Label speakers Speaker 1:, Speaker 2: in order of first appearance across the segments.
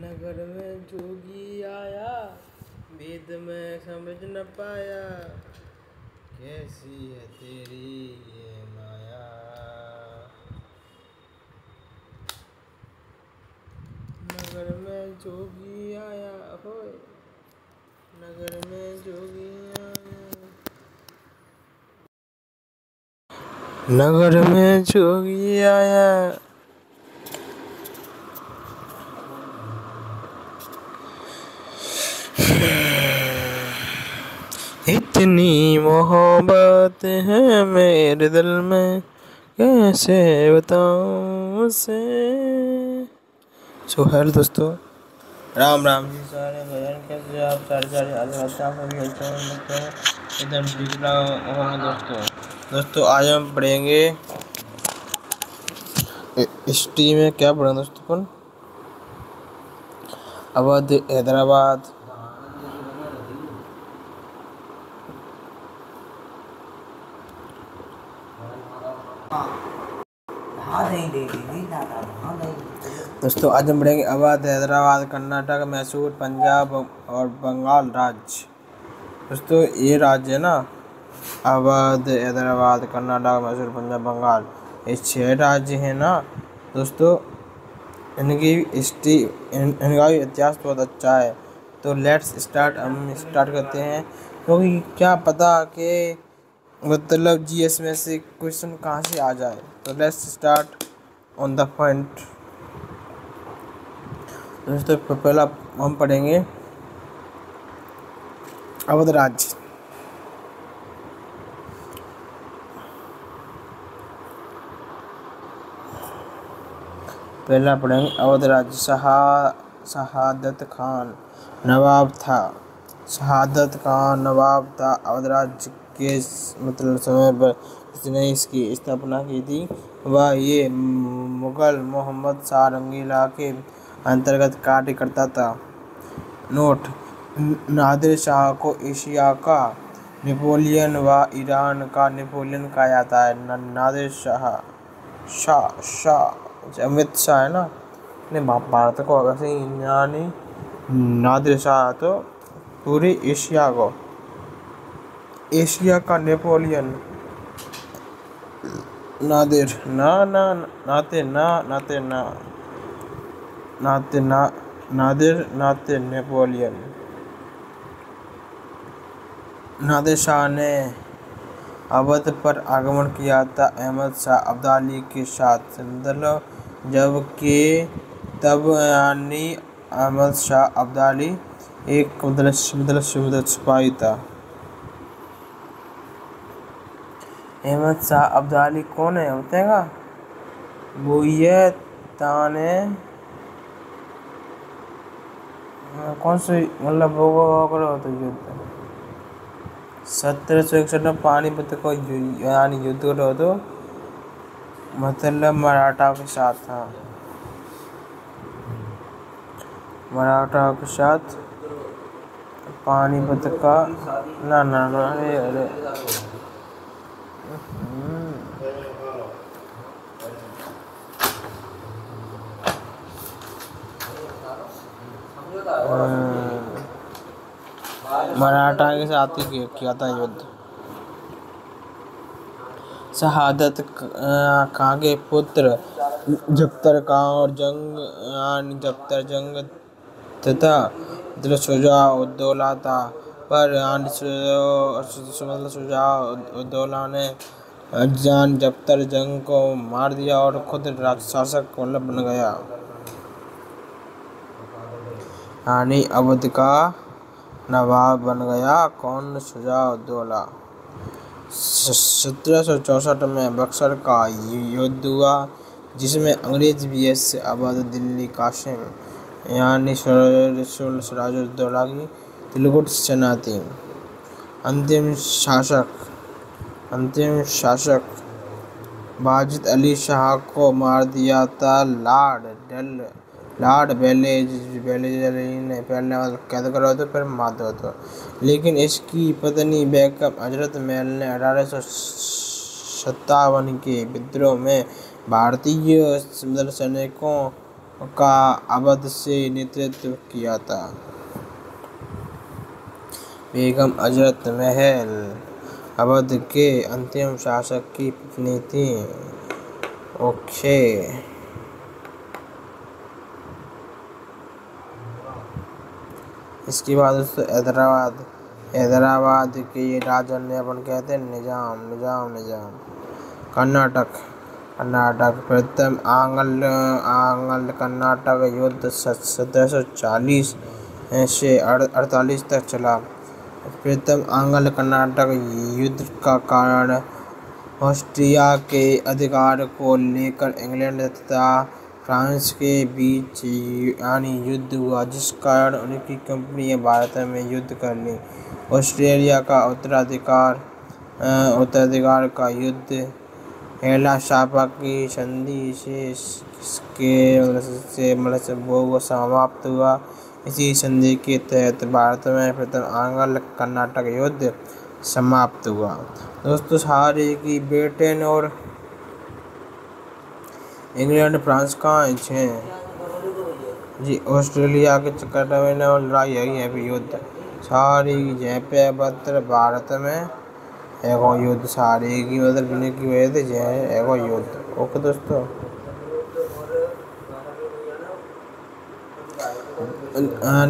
Speaker 1: नगर में जोगी आया, वेद में समझ न पाया, कैसी है तेरी ये माया। नगर में जोगी आया होए, नगर में जोगी आया, नगर में जोगी आया। इतनी मोहब्बत है मेरे दिल में, कैसे बताऊं उसे। सो हेलो दोस्तों, राम राम जी सारे भजन। कैसे आप सारे एकदम ठीक होगा दोस्तों। आज हम पढ़ेंगे हिस्ट्री में। क्या पढ़ेंगे दोस्तों अपन? अवध, हैदराबाद, दोस्तों आज हम पढ़ेंगे अवध, हैदराबाद, कर्नाटक, मैसूर, पंजाब और बंगाल राज्य। दोस्तों ये राज्य है ना, अवध, हैदराबाद, कर्नाटक, मैसूर, पंजाब, बंगाल, ये 6 राज्य हैं ना दोस्तों। इनकी हिस्ट्री, इनका भी इतिहास बहुत अच्छा है। तो लेट्स स्टार्ट, हम स्टार्ट करते हैं। क्योंकि क्या पता कि मतलब जीएस में से क्वेश्चन कहाँ से आ जाए। तो let's start on the point. दोस्तों पहला हम पढ़ेंगे अवध राज्य। पहला पढ़ेंगे अवध राज्य। शहादत खान नवाब था। शहादत खान नवाब था। अवध राज्य के मतलब समय पर जिसने इसकी स्थापना की थी वह ये मुगल मोहम्मद शाह रंगीला के अंतर्गत कार्य करता था। नोट: नादिर शाह को एशिया का नेपोलियन व ईरान का नेपोलियन कहा जाता है। नादिर शाह अमित शाह है ना, नहीं भारत को वैसे यानी नादिर शाह तो पूरी एशिया को, एशिया का नेपोलियन। नादिर ना ना नाते ना नाते ना नाते ना नादिर नाते नेपोलियन। नादिर शाह ने अवध पर आक्रमण किया था अहमद शाह अब्दाली के साथ। मतलब जबकि तब यानी अहमद शाह अब्दाली एक मतलब सिपाही था। अहमद शाह अब्दाली कौन है बताएगा? वो ये ताने कौन से मतलब वो होता युद्ध 1761 में पानीपत को यानी युद्ध करो तो मतलब मराठा के साथ था। मराठा के साथ पानीपत का ना ना ना अरे मराठा के साथ ही किया था युद्ध। शहादत खां के पुत्र जफ्तर खां और जफ्तर जंग तथा शुजा उद्दौला था, पर शुजा उद्दौला ने जान जफ्तर जंग को मार दिया और खुद शासक मतलब बन गया, यानी अवध का नवाब बन गया। कौन? शुजा उद्दौला। 1764 में बक्सर का युद्ध हुआ जिसमें अंग्रेज वीएस अवध दिल्ली कासिम यानी सिराजुद्दौला की तिलकुट सेना थी। अंतिम शासक वाजिद अली शाह को मार दिया था लॉर्ड वेलेस्ली ने। पहले कैद करो तो फिर मार दो तो। लेकिन इसकी पत्नी बेगम हजरत महल ने 1857 के विद्रोह में भारतीय सैनिकों का अवध से नेतृत्व किया था। बेगम हजरत महल अवध के अंतिम शासक की पत्नी थी। ओके। इसके बाद दोस्तों हैदराबाद के ये राजा ने अपन कहते हैं निजाम। कर्नाटक प्रथम आंग्ल कर्नाटक युद्ध 1740 से 48 तक चला। प्रथम आंग्ल कर्नाटक युद्ध का कारण ऑस्ट्रिया के अधिकार को लेकर इंग्लैंड तथा फ्रांस के बीच युद्ध हुआ, जिस कारण उनकी कंपनी भारत में युद्ध कर ली। ऑस्ट्रेलिया का उत्तराधिकार का युद्ध हेला शापा की संधि से वो समाप्त हुआ। इसी संधि के तहत भारत में प्रथम आंग्ल कर्नाटक युद्ध समाप्त हुआ। दोस्तों सारे की ब्रिटेन और इंग्लैंड फ्रांस कहाँ हैं जी? ऑस्ट्रेलिया के चक्कर में लड़ाई है युद्ध सारी जहाँ पे भारत में एगो युद्ध सारी की बिना की वजह से एगो युद्ध। ओके दोस्तों,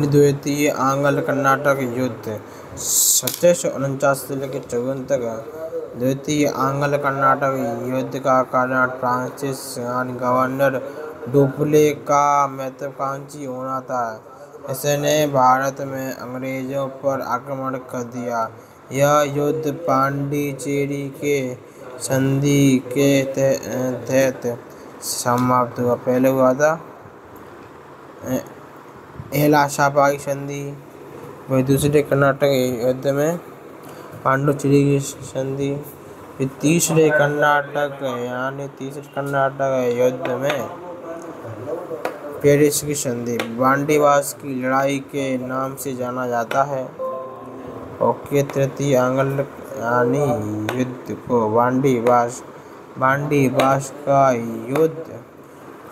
Speaker 1: द्वितीय आंग्ल कर्नाटक युद्ध 1749 से लेकर 54 तक। द्वितीय आंग्ल कर्नाटक युद्ध का कारण फ्रांसिस गवर्नर डुप्ले का महत्वाकांक्षी होना था। इसने भारत में अंग्रेजों पर आक्रमण कर दिया। यह युद्ध पांडिचेरी के संधि के तहत समाप्त हुआ। पहले हुआ था हेला शापा की संधि, वही दूसरे कर्नाटक युद्ध में पांडिचेरी की संधि, फिर तीसरे कर्नाटक युद्ध में पेरिस की संधि बांडीवास की लड़ाई के नाम से जाना जाता है। ओके। तृतीय आंग्ल युद्ध को बांडीवास का युद्ध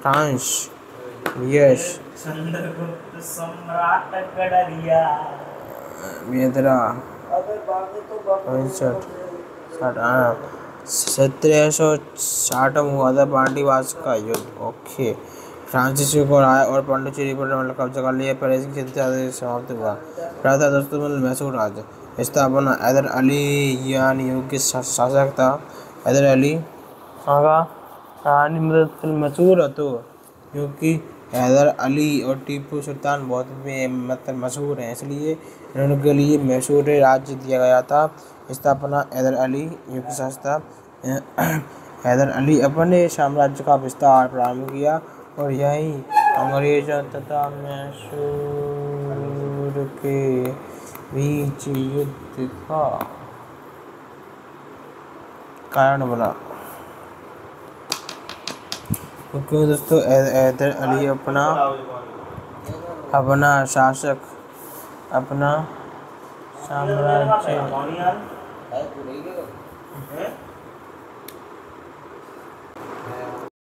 Speaker 1: फ्रांस सम्राट 1760 में हुआ था बांडीवास का युद्ध। ओके। फ्रांसीसियों को हराया और पांडिचेरी पर कब्जा कर लिया। पेरिस की संधि समाप्त हुआ। राजा दोस्तों मैसूर राज्य स्थापना हैदर अली योग्य शासक था। हैदर अली कहानी मशहूर है तो क्योंकि हैदर अली और टीपू सुल्तान बहुत मशहूर हैं, इसलिए उनके लिए मैसूर राज्य दिया गया था। स्थापना हैदर अली युग शासक। हैदर अली अपने साम्राज्य का विस्तार प्रारंभ किया और यही अंग्रेजों तथा मैसूर के बीच युद्ध का कारण बना। क्योंकि दोस्तों हैदर अली अपना साम्राज्य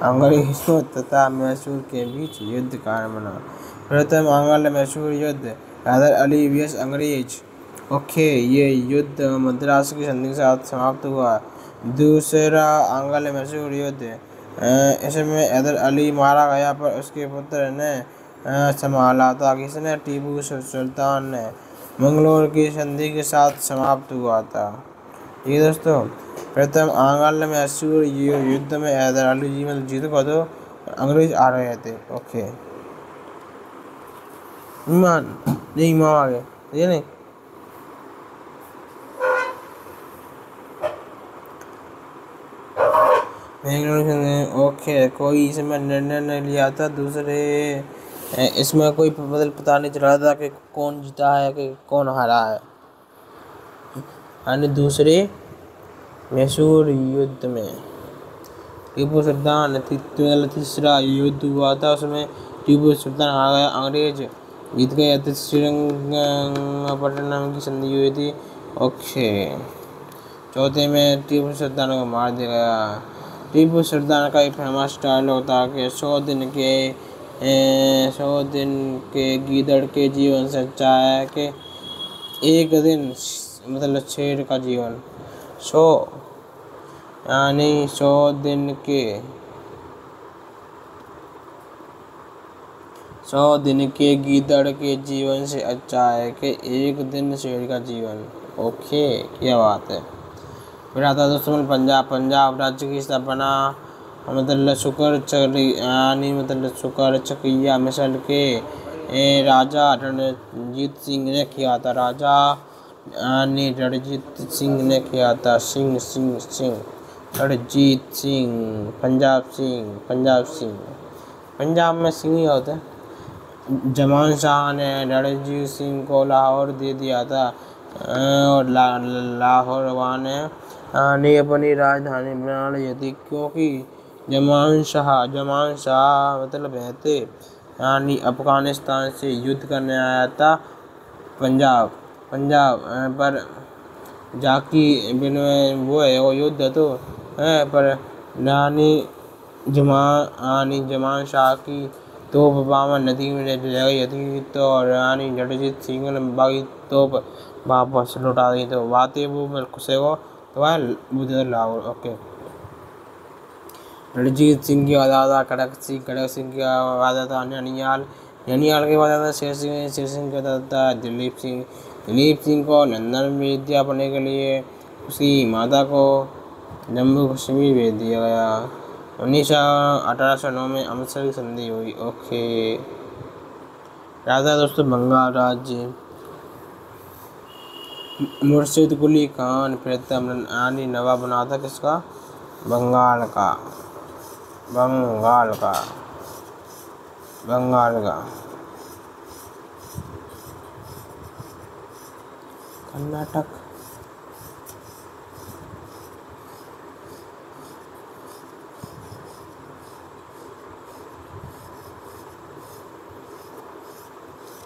Speaker 1: अंग्रेजों तथा मैसूर के बीच युद्ध कारण बना। प्रथम आंग्ल मैसूर युद्ध हैदर अली vs अंग्रेज। ओके। ये युद्ध मद्रास की संधि के साथ समाप्त हुआ। दूसरा आंग्ल मैसूर युद्ध, इसमें हैदर अली मारा गया पर उसके पुत्र ने संभाला था। किसने? टीपू सुल्तान ने। मंगलोर की संधि के साथ समाप्त हुआ था। ये दोस्तों प्रथम आंग्ल मैसूर युद्ध में हैदर अली जीत को तो अंग्रेज आ रहे थे। ओके। नहीं आ गए ये नहीं। ओके। कोई इसमें निर्णय नहीं लिया था। दूसरे इसमें कोई पता नहीं चला था कि कौन जीता है कि कौन हारा है। यानी दूसरे मैसूर युद्ध में टीपू सुल्तान तीसरा युद्ध हुआ था, उसमें टीपू सुल्तान हार गया, अंग्रेज जीत गए। श्रीरंगपट्टनम की संधि हुई थी। ओके। चौथे में टीपू सुल्तान को मार दिया गया। टीपू सुल्तान का एक फेमस डायलॉग था कि 100 दिन के 100 दिन के गीदड़ के जीवन से अच्छा है कि एक दिन मतलब शेर का जीवन। 100 यानी 100 दिन के गीदड़ के जीवन से अच्छा है कि एक दिन शेर का जीवन। ओके, क्या बात है। फिर आता है दोस्तों पंजाब। पंजाब राज्य की स्थापना मतलब शुक्र चकिया मिसल के राजा रणजीत सिंह ने किया था। राजा यानी रणजीत सिंह ने किया था। सिंह सिंह सिंह रणजीत सिंह, पंजाब सिंह, पंजाब सिंह। पंजाब में सिंह ही होते हैं। जमान शाह ने रणजीत सिंह को लाहौर दे दिया था और लाहौर ने अपनी राजधानी बना ली थी, क्योंकि जमान शाह मतलब है थे यानी अफगानिस्तान से युद्ध करने आया था पंजाब पर जाकी बिन वो है वो युद्ध तो है पर रानी जमान शाह की तोप बामन नदी में ले गई थी, तो रानी रणजीत सिंह ने बाकी तोप वापस लौटा दी। तो बातें वो मेरे को से वो तो है लाहौर। ओके, रणजीत सिंह की आज़ादा खड़क सिंह की आज़ादा ननियाल के बाद आता शेर सिंह का दादा दिलीप सिंह को लंदन में विद्या पढ़ने के लिए उसकी माता को जम्मू कश्मीर भेज दिया गया। 1809 में अमृतसर की संधि हुई। ओके, राजा दोस्तों बंगाल राज्य। मुर्शिद कुली खान प्रथम यानी नवाब बना था किसका? बंगाल का। कर्नाटक।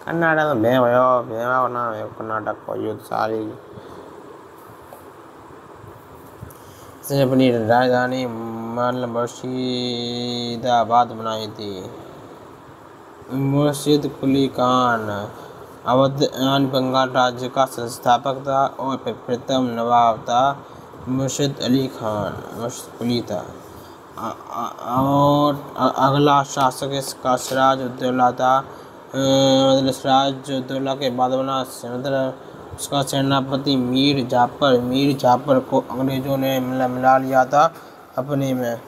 Speaker 1: कर्नाटक में भेवा नाम है कर्नाटक को युद्ध सारी इसने अपनी राजधानी मुर्शिदाबाद बनाई थी। मुर्शिद कुली खान अवध बंगाल राज्य का संस्थापक था और प्रथम नवाब था मुर्शिद कुली था। और अगला शासक इसका सिराज उद्दौला था। मतलब सिराज उद्दौला के बाद बना मतलब उसका सेनापति मीर जाफर को अंग्रेजों ने मिला लिया था अपने में।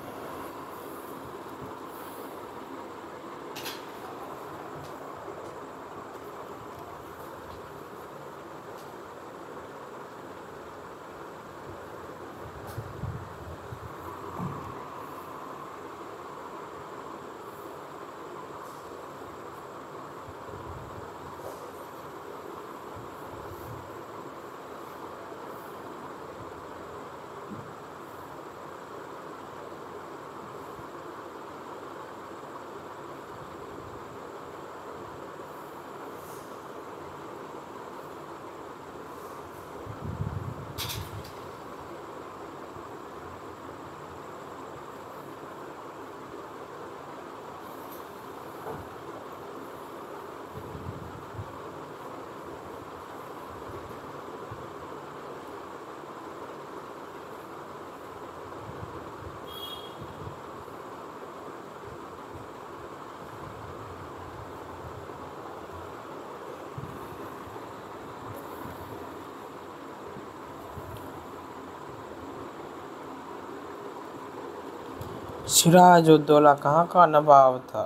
Speaker 1: सिराज उद्दौला कहाँ का नवाब था?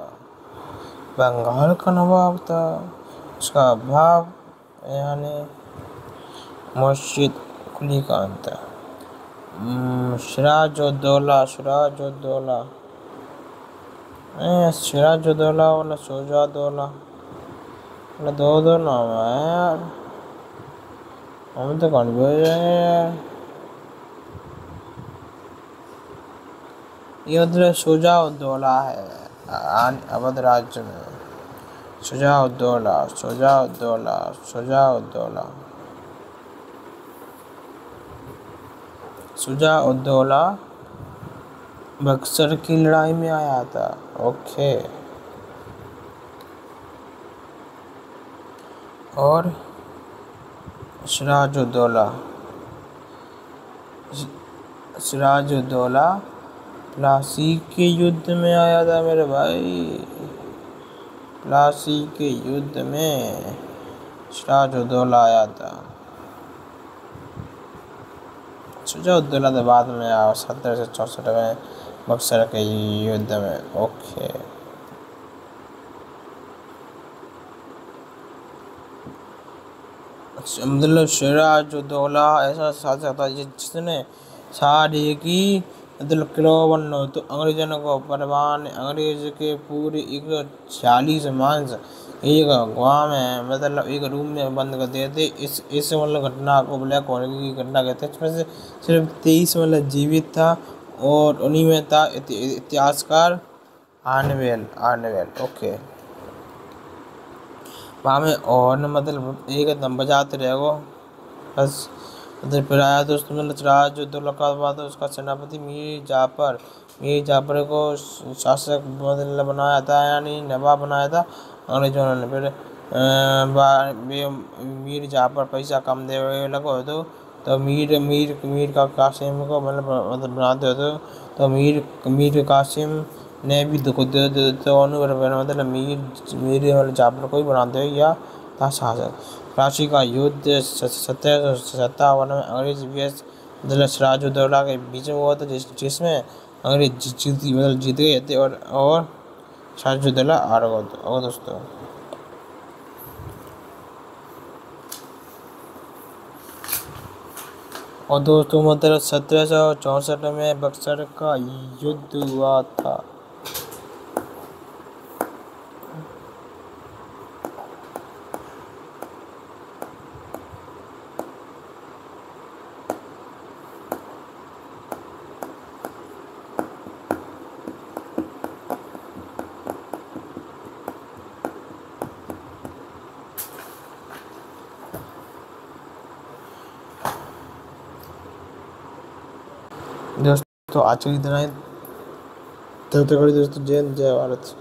Speaker 1: बंगाल का नवाब था। उसका भाव यानी मुर्शिद कुली खान था। सिराज उद्दौला वाला शुजाउद्दौला दो नाम है यार, हम तो कन्फ्यूज है यार। ये उधर शुजाउद्दौला है अवध राज्य में। शुजाउद्दौला बक्सर की लड़ाई में आया था। ओके, और सिराजुद्दौला सिराजुद्दौला प्लासी के युद्ध में आया था मेरे भाई। प्लासी के युद्ध में सिराजुद्दौला आया था। सिराजुद्दौला तो बाद में आया 1764 में बक्सर के युद्ध में। ओके, मतलब सिराजुद्दौला ऐसा शासक था जिसने सारी की मतलब किलोवन हो तो अंग्रेजों को परवान अंग्रेज के पूरे 140 मांस एक गाँव में मतलब एक रूम में बंद कर दिए थे। इस मतलब घटना को ब्लैक होने की घटना कहते हैं। इसमें से सिर्फ 23 मतलब जीवित था और उन्हीं में था इतिहासकार आर्नवेल। ओके, वहाँ में और मतलब एक दम बजाते रहेगो बस। उधर फिर आया दोस्तों मतलब सिराजुद्दौला का बाद उसका सेनापति मीर जाफर को शासक मतलब बनाया था, यानी नवाब बनाया था अंग्रेजों ने। फिर मीर जाफर पैसा कम दे लगो तो मीर का कासिम को मतलब बनाते हो तो मीर कासिम ने भी दुख तो मतलब मीर जाफर को ही बनाते हो या था शासक। प्लासी का युद्ध 1757 में अंग्रेज vs मतलब सिराजुद्दौला के बीच में हुआ था, जिसमें अंग्रेज जीत गए थे और सिराजुद्दौला हार गए थे। और दोस्तों मतलब 1764 में बक्सर का युद्ध हुआ था। दोस्तों आज की इतना ही। तब तक दोस्तों जय हिंद जय भारत।